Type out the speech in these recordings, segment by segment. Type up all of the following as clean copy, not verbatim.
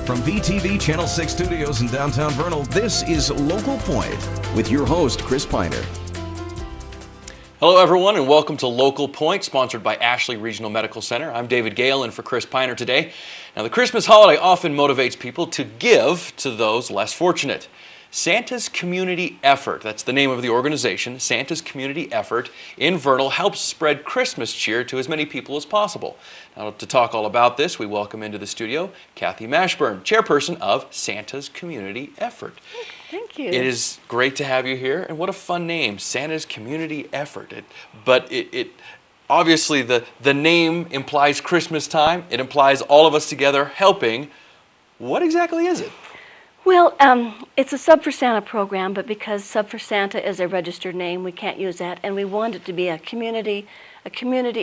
From VTV Channel 6 Studios in downtown Vernal, this is Local Point with your host, Chris Piner. Hello everyone and welcome to Local Point, sponsored by Ashley Regional Medical Center. I'm David Gale in for Chris Piner today. Now the Christmas holiday often motivates people to give to those less fortunate. Santa's Community Effort, that's the name of the organization, Santa's Community Effort in Vernal helps spread Christmas cheer to as many people as possible. Now to talk all about this, we welcome into the studio Kathy Mashburn, Chairperson of Santa's Community Effort. Thank you. It is great to have you here, and what a fun name, Santa's Community Effort. But obviously the name implies Christmas time. It implies all of us together helping. What exactly is it? Well, it's a Sub for Santa program, but because Sub for Santa is a registered name, we can't use that, and we want it to be a community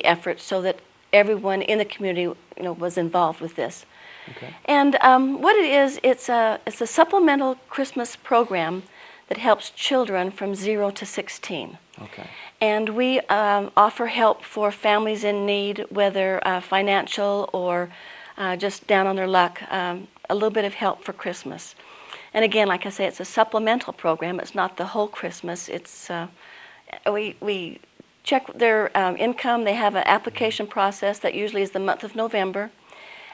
effort so that everyone in the community, was involved with this. Okay. And what it is, it's a supplemental Christmas program that helps children from 0 to 16. Okay. And we offer help for families in need, whether financial or just down on their luck, a little bit of help for Christmas. And again, like I say, it's a supplemental program. It's not the whole Christmas. It's we check their income. They have an application process that usually is the month of November.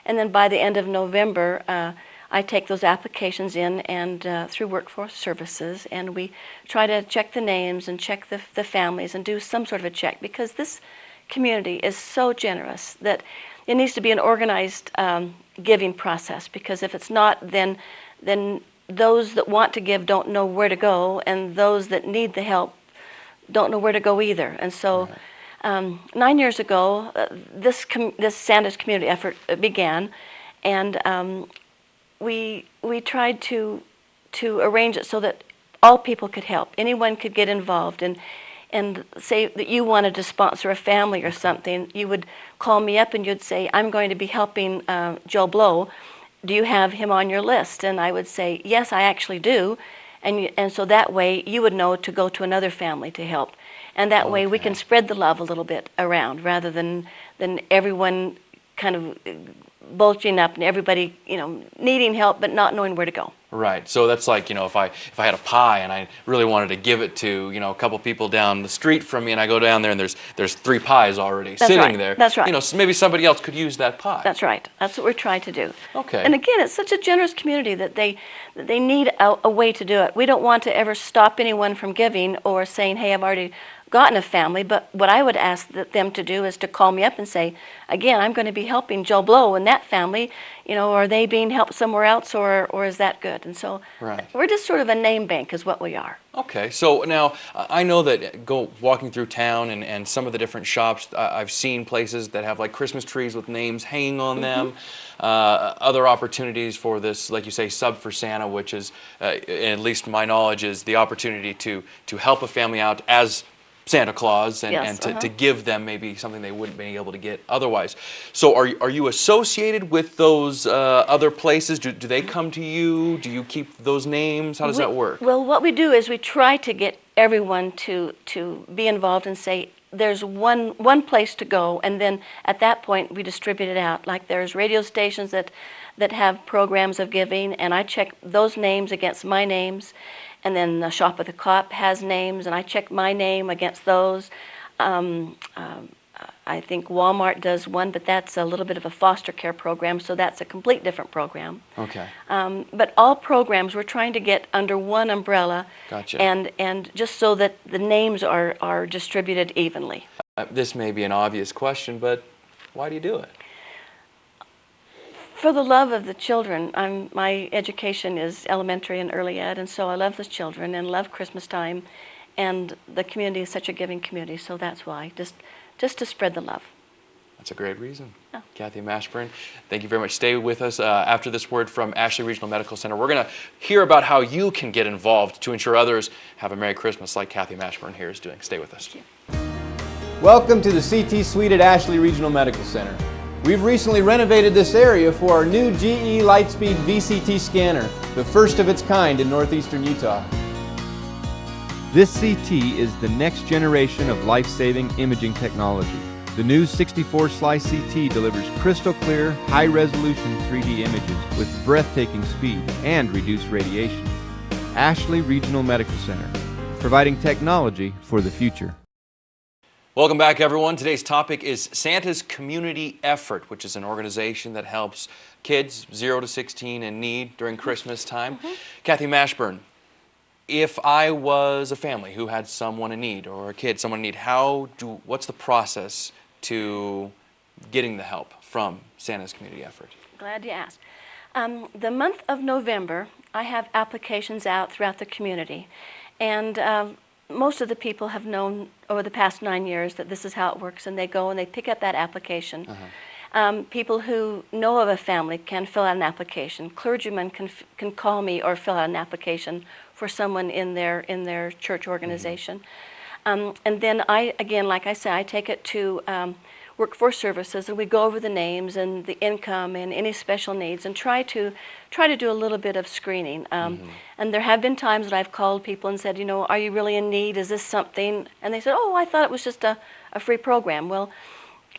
And then by the end of November, I take those applications in and through Workforce Services, and we try to check the names and check the families and do some sort of a check, because this community is so generous that it needs to be an organized giving process, because if it's not, then those that want to give don't know where to go, and those that need the help don't know where to go either. And so 9 years ago, this Santa's Community Effort began, and we tried to arrange it so that all people could help. Anyone could get involved, and say that you wanted to sponsor a family or something, you would call me up and you'd say, I'm going to be helping Joe Blow. Do you have him on your list? And I would say, yes, I actually do. And so that way you would know to go to another family to help. And that way we can spread the love a little bit around, rather than everyone kind of bulging up and everybody, needing help but not knowing where to go. Right. So that's like, if I had a pie and I really wanted to give it to, a couple people down the street from me, and I go down there and there's 3 pies already sitting there. That's right. So maybe somebody else could use that pie. That's right. That's what we're trying to do. Okay. And again, it's such a generous community that they need a way to do it. We don't want to ever stop anyone from giving or saying, hey, I've already gotten a family, but what I would ask them to do is to call me up and say, again, I'm going to be helping Joe Blow and that family, are they being helped somewhere else, or is that good? And so we're just sort of a name bank is what we are. Okay, so now I know that walking through town and some of the different shops, I've seen places that have like Christmas trees with names hanging on them. Other opportunities for this, like you say, Sub for Santa, which is, at least my knowledge, is the opportunity to help a family out as Santa Claus and to give them maybe something they wouldn't be able to get otherwise. So are you associated with those other places? Do they come to you? Do you keep those names? How does that work? Well, what we do is we try to get everyone to be involved and say, there's one place to go, and then at that point we distribute it out. Like there's radio stations that have programs of giving, and I check those names against my names. And then the Shop with a Cop has names, and I check my name against those. I think Walmart does one, but that's a little bit of a foster care program, so that's a complete different program. Okay. But all programs we're trying to get under one umbrella. Gotcha. And just so that the names are distributed evenly. This may be an obvious question, but why do you do it? For the love of the children. My education is elementary and early ed, and so I love the children and love Christmas time, and the community is such a giving community, so that's why, just to spread the love. That's a great reason. Yeah. Kathy Mashburn, thank you very much. Stay with us after this word from Ashley Regional Medical Center. We're going to hear about how you can get involved to ensure others have a Merry Christmas like Kathy Mashburn here is doing. Stay with us. Thank you. Welcome to the CT Suite at Ashley Regional Medical Center. We've recently renovated this area for our new GE Lightspeed VCT scanner, the first of its kind in northeastern Utah. This CT is the next generation of life-saving imaging technology. The new 64-slice CT delivers crystal clear, high-resolution 3D images with breathtaking speed and reduced radiation. Ashley Regional Medical Center, providing technology for the future. Welcome back, everyone. Today's topic is Santa's Community Effort, which is an organization that helps kids 0 to 16 in need during Christmas time. Kathy Mashburn, if I was a family who had someone in need, or a kid, someone in need, what's the process to getting the help from Santa's Community Effort? Glad you asked. The month of November, I have applications out throughout the community, and most of the people have known over the past 9 years that this is how it works, and they go and they pick up that application. People who know of a family can fill out an application. Clergymen can call me or fill out an application for someone in their church organization. And then again, like I said, I take it to Workforce Services, and we go over the names and the income and any special needs, and try to do a little bit of screening. And there have been times that I've called people and said, you know, are you really in need? Is this something? And they said, oh, I thought it was just a free program. Well,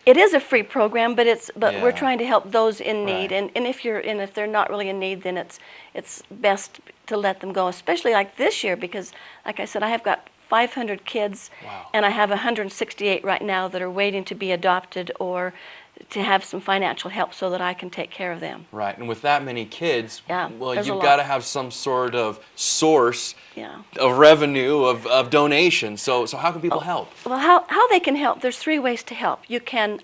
it is a free program, but we're trying to help those in need. And if they're not really in need, then it's best to let them go. Especially like this year, because like I said, I have got 500 kids, and I have 168 right now that are waiting to be adopted or to have some financial help so that I can take care of them. Right, and with that many kids, well, there's you've got to have some sort of source Yeah. of revenue, of donations. So how can people help? Well, how they can help, there's 3 ways to help. You can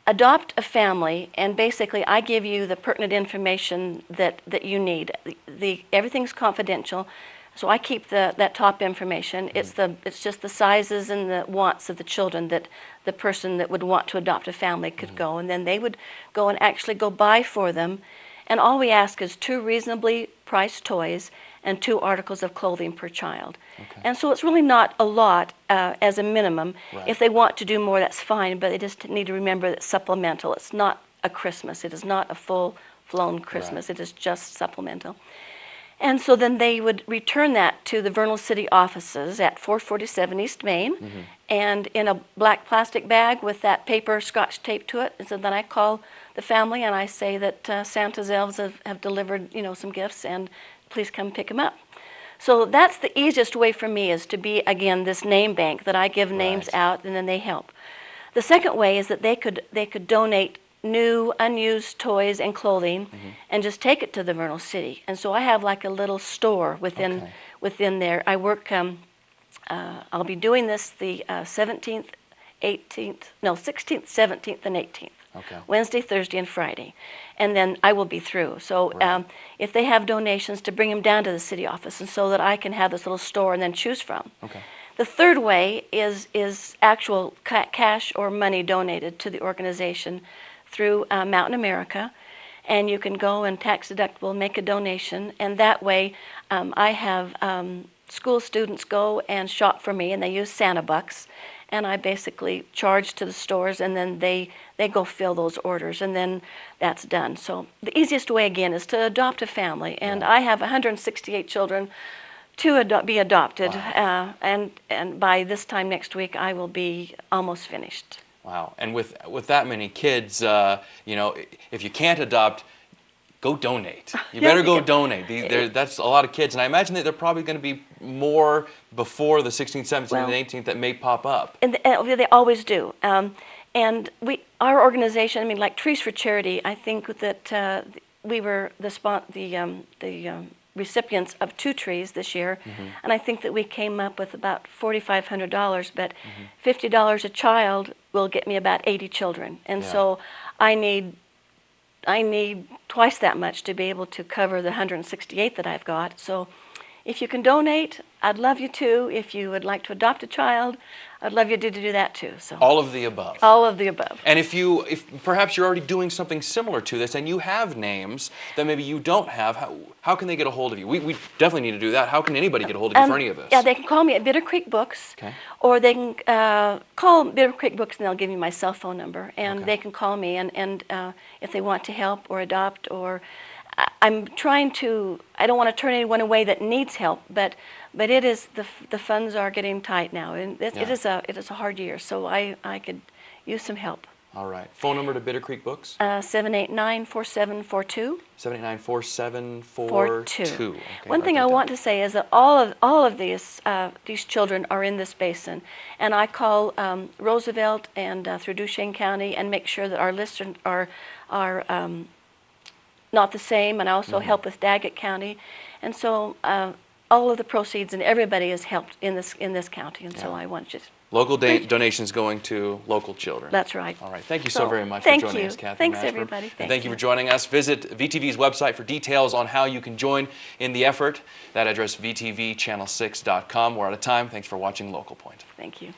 adopt a family, and basically I give you the pertinent information that you need. Everything's confidential, so I keep that top information. It's just the sizes and the wants of the children that the person that would want to adopt a family could go, and then they would go and actually go buy for them. And all we ask is 2 reasonably priced toys and 2 articles of clothing per child. And so it's really not a lot as a minimum. If they want to do more, that's fine, but they just need to remember that it's supplemental. It's not a Christmas. It is not a full-blown Christmas. It is just supplemental. And so then they would return that to the Vernal City offices at 447 East Main, and in a black plastic bag with that paper scotch tape to it. And so then I call the family and I say that Santa's elves have delivered, some gifts, and please come pick them up. So that's the easiest way for me, is to be, again, this name bank that I give names out and then they help. The second way is that they could donate new unused toys and clothing and just take it to the Vernal City. And so I have like a little store within there. I work, I'll be doing this the 16th, 17th, and 18th. Wednesday, Thursday, and Friday. And then I will be through. So if they have donations, to bring them down to the city office, and so that I can have this little store and then choose from. The third way is actual cash or money donated to the organization through Mountain America, and you can go and tax deductible make a donation, and that way I have school students go and shop for me, and they use Santa bucks, and I basically charge to the stores, and then they go fill those orders, and then that's done. So the easiest way, again, is to adopt a family, and I have 168 children to be adopted, and by this time next week I will be almost finished. Wow, and with that many kids, if you can't adopt, go donate. You better go donate. That's a lot of kids, and I imagine that there are probably going to be more before the 16th, 17th, and 18th that may pop up. And they always do. And our organization, like Trees for Charity, I think that we were the recipients of 2 trees this year, and I think that we came up with about $4,500, but $50 a child will get me about 80 children, and so I need twice that much to be able to cover the 168 that I've got. So if you can donate, I'd love you to. If you would like to adopt a child, I'd love you to do that too. So all of the above. All of the above. And if perhaps you're already doing something similar to this, and you have names that maybe you don't have, how can they get a hold of you? We definitely need to do that. How can anybody get a hold of you for any of this? Yeah, they can call me at Bitter Creek Books, or they can call Bitter Creek Books, and they'll give me my cell phone number, and they can call me, and if they want to help or adopt, or I'm trying to, I don't want to turn anyone away that needs help, but it is, the funds are getting tight now, and it is a hard year, so I could use some help. All right. Phone number to Bitter Creek Books? 789-4742. 789-4742. Okay, One thing I want to say is that all of these children are in this basin, and I call Roosevelt and through Duchesne County and make sure that our lists are not the same, and I also help with Daggett County, and so all of the proceeds and everybody is helped in this county, and so I want just local donations going to local children. That's right. All right. Thank you so very much for thank joining you. us, Kathy Thanks, Mashburn. everybody. And thank you for joining us. Visit VTV's website for details on how you can join in the effort. That address, vtvchannel6.com. We're out of time. Thanks for watching Local Point. Thank you.